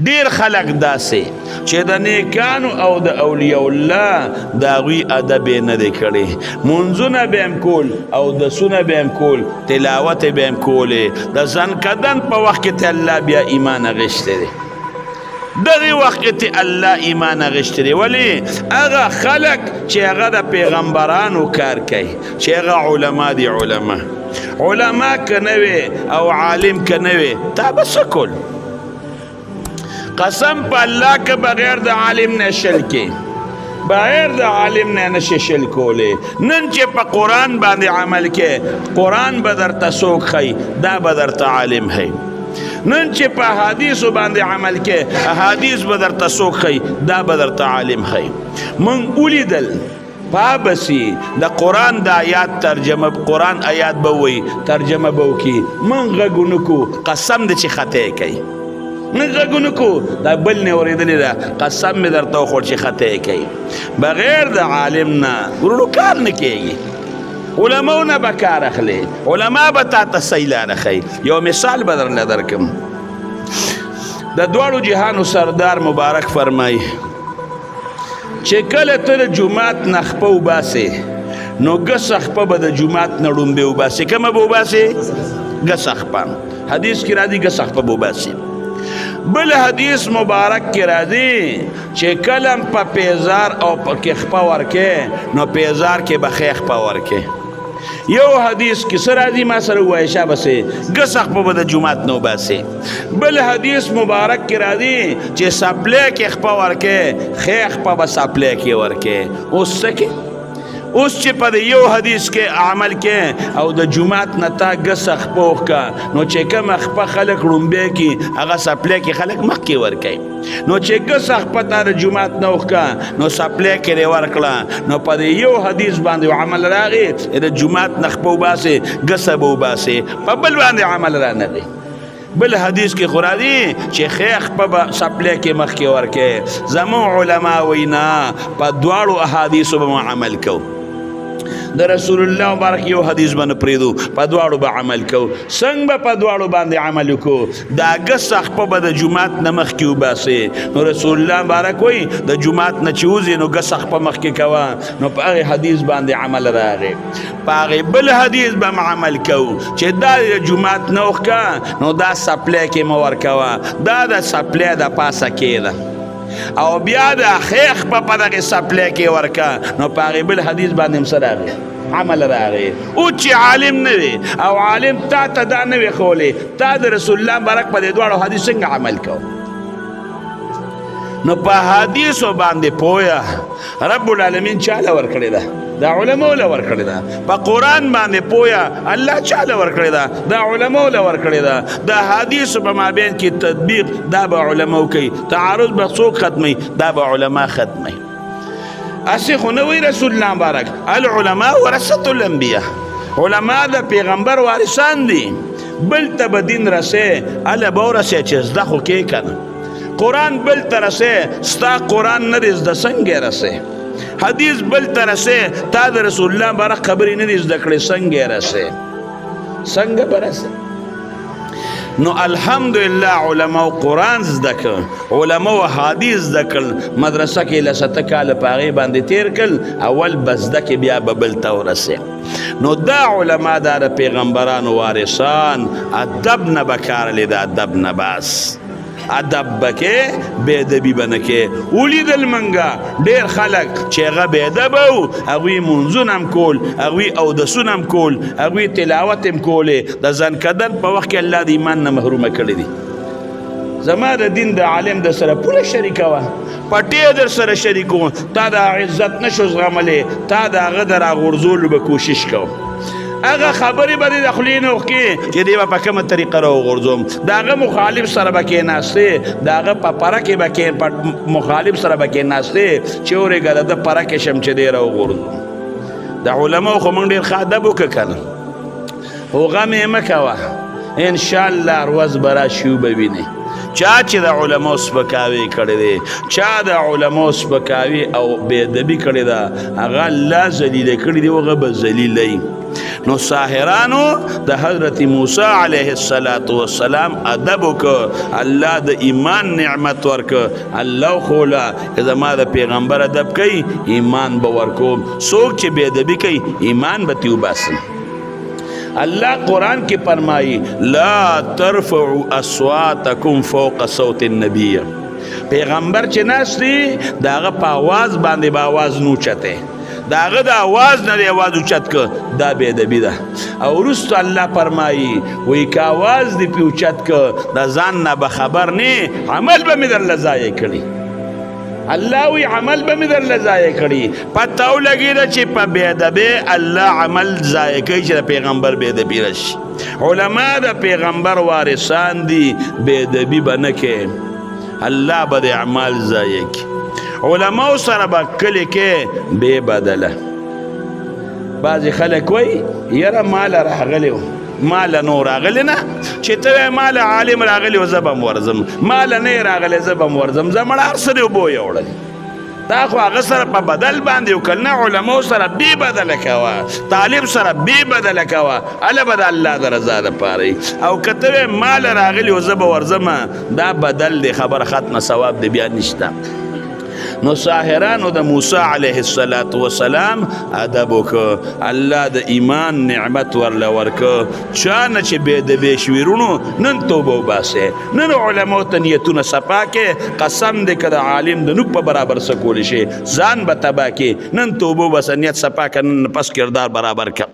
ډیر خلق داسې چې د نیکانو او د اولیاء الله د هغوی ادب یې نه دی کړی منځونه به هم کول اودسونه به هم کول تلاوت به هم کولې د ځنکدن په وخت کې ته الله بیا ایمان اخیستی دی دغه وخت کې الله ایمان اخیستی دی ولې هغه خلق چې هغه د پیغمبرانو کار کوي چې هغه علما دي علما که نه وي او عالم که نه وي تا به څه کول قسم په الله که بغیر د عالم نه شل کې بغیر د عالم نه نشي شل کولی نن چې په قرآن باندې عمل کې قرآن به درته څوک ښي دا به درته عالم ښي نن چې په احادیثو باندې عمل کې احادیث به درته څوک ښي دا به درته عالم ښي موږ ولیدل پابسي د قرآن د آیات ترجمه قرآن آیات به وایي ترجمه به وکړي موږ غږونه کو قسم دی چې خطا کوي موږ غږونه کو دا بل نه اورېدلې ده قسم مې درته وخوړ چې خطا کوي بغیر د عالم نه ورونو کار نه کېږي علماو نه به کار اخلي علما به تا ته صحیح لاره ښیي یو مثال به درله درکړم د دواړو جهانو سردار مبارک فرمایي چې کله ته د جومات نه خپه وباسې نو ګسه خپه به د جومات نه ړومبې وباسې کومه به وباسې ګسه خپه حدیث کې راځي ګسه خپه به وباسې بل حدیث مبارک کې راځي چې کلم په پیزار او په کې خپه ورکې نو پیزار کې به ښې خپه ورکې یو حدیث کې څه راځي ما سره ووایه شابسې ګسه خپه به د جومات نه وباسې بل حدیث مبارک کې راځي چې سپلی کې خپه ورکې ښې خپه به سپلی کې ورکې اوس څه کې اوس چې په یو حدیث کې عمل کې او د جومات نه تا ګسه خپه وښکه نو چې کومه خپه خلک ړومبی کي هغه سپلی کې خلک مخکې ورکوي نو چې ګسه خپه تا د جومات نه وښکه نو سپلی کې یې ورکړه نو په یو حدیث باندې عمل راغی د جومات نه خپه وباسې ګسه به وباسې په بل باندې عمل رانغی بل حدیث کې خو راځي چې ښې خپه به سپلی کې مخکې ورکې زموږ علما وینا په دواړو احادیثو به مو عمل کوو د رسول الله مبارک یو حدیث باندې پریدو په دواړو به عمل کو څنګه به په دواړو باندې عمل وکړو دا ګسه خپه به د جومات نه مخکې وباسې نو رسول الله مبارک وایي د جومات نه چې وځې نو ګسه خپه مخکې کوه نو په هغې حدیث باندې عمل راغی په هغې بل حدیث به م عمل کوو چې دا د جومات نه وښکه نو دا سپلی کې مه ورکوه دا د سپلی د پاسه کېده او بیا د ښې خپه په دغې سپلی کې ورکه نو په هغې بل حدیث باندې هم څه راغی عمل راغی او چې عالم نه وي او عالم تا ته دا نه وي ښولی تا د رسول الله مبارک په دې دواړو حدیث څنګه عمل کوو نو په حدیثو باندې پویه رب العالمین چاله ورکړې ده دا علماو له ورکړې ده په قرآن باندې پویه الله چاله ورکړې ده دا علماو له ورکړې ده د حدیثو په مابین کې تطبیق دا به علماو کوي تعارض به څوک ختموي دا به علما ختموي اسی خو نه وی رسول الله مبارک العلماء ورثة الانبیاء علما د پیغمبر وارثان دي بل ته به دین رسې هله به ورسې چې زده خو کې کنه قرآن بل ته رسې ستا قرآن نه دی زده څنګه رسې حدیث بل ته رسې تا د رسول الله مبارک خبرې نه دي زده کړې څنګه رسې څنګه به رسې نو الحمدلله علماء قرآن زده کړ علماء حدیث زده کړ مدرسه کې له 7 کاله په هغې باندې تیر کړل اول به زده کې بیا به بل ته ورسې نو دا علما دا د پیغمبرانو وارثان ادب نه به کار لیده ادب نه بس ادب بکې بې ادبي به نه کې ولیدل منګه ډېر خلک چې هغه بې ادبه وو هغوی مونځونه هم کول هغوی اودسونه هم کول هغوی تلاوت هم کولې د ځنکدن په وخت کې الله د ایمان نه محرومه کړي دي زما د دین د عالم د سره پوره شریکه وه پټې در سره شریک وو تا د عزت نشو زغملی تا د هغه د راغورځولو به کوشش کوو هغه خبرې به دې د خولې نه وکړې چې دی به په کومه طریقه راوغورځوم د هغه مخالف سره به کېناستې د هغه په پره کې به مخالف سره به کېناستې چې اورېږه د ده پره کې شم چې دی راوغورځوم د علماو خو موږ ډېر ښه ادب وکړه که نه خو غم یې مه کوه انشاءالله ورځ به راشي وبه وینې چا چې د علماء سپکاوی کړی دی چا د علماء سپکاوی او بې ادبي کړې ده هغه الله ذلیله کړي دی هغه به ذلیلوي نو ساحرانو د حضرت موسی علیه السلام ادب وکړه الله د ایمان نعمت ورکړه الله خوله زما د پیغمبر ادب کوي ایمان به ورکوم څوک چې بې ادبي کوي ایمان به ترې وباسم اللہ قرآن کی فرمائی لا ترفعوا اصواتکم فوق صوت النبی پیغمبر چې ناس دی داغه په آواز باندې به آواز نو چته داغه د آواز نه دی آواز اوچت که دا بې ادبي ده او وروسته الله فرمایي وایي که آواز دې پې اوچت که د ځان نه به خبر نه عمل به مې درله ضایع کړي الله وی عمل به مې درله ضایع کړي پته ولګېده چې په بې ادبۍ الله عمل ضایع کوي چې د پیغمبر بې ادبي راشي علما د پیغمبر وارثان دي بې ادبي به نه کوي الله به د اعمال ضایع کړي علماء سره به کلی کې بې بدله بعضې خلک وایي یاره ماله راغلی و ماله نو راغلی نه چې ته وایې ماله عالم راغلی و زه به م ورځم ماله نه یې راغلی زه به م ورځم زه مړه هر څه دې اوبو یوړلې تا خو هغه سره په بدل باندې وکړل نه علماو سره بې بدله کوه طالب سره بې بدله کوه هله به د الله د رضا دپاره او که ته وایې ماله راغلی و زه به ورځم دا بدل دی خبره ختمه ثواب دی بیا نشته نو ساحرانو د موسی علیه السلام ادب وکړه الله د ایمان نعمت ورله ورکړه چا نه چې بې ادبي شوي وروڼو نن توبه وباسئ نن علماو ته نیتونه صفا کې قسم دی که د عالم د نوک په برابر څه کولی شي ځان به تباه کې نن توبه وباسه نیت صفا که نن پس کردار برابر که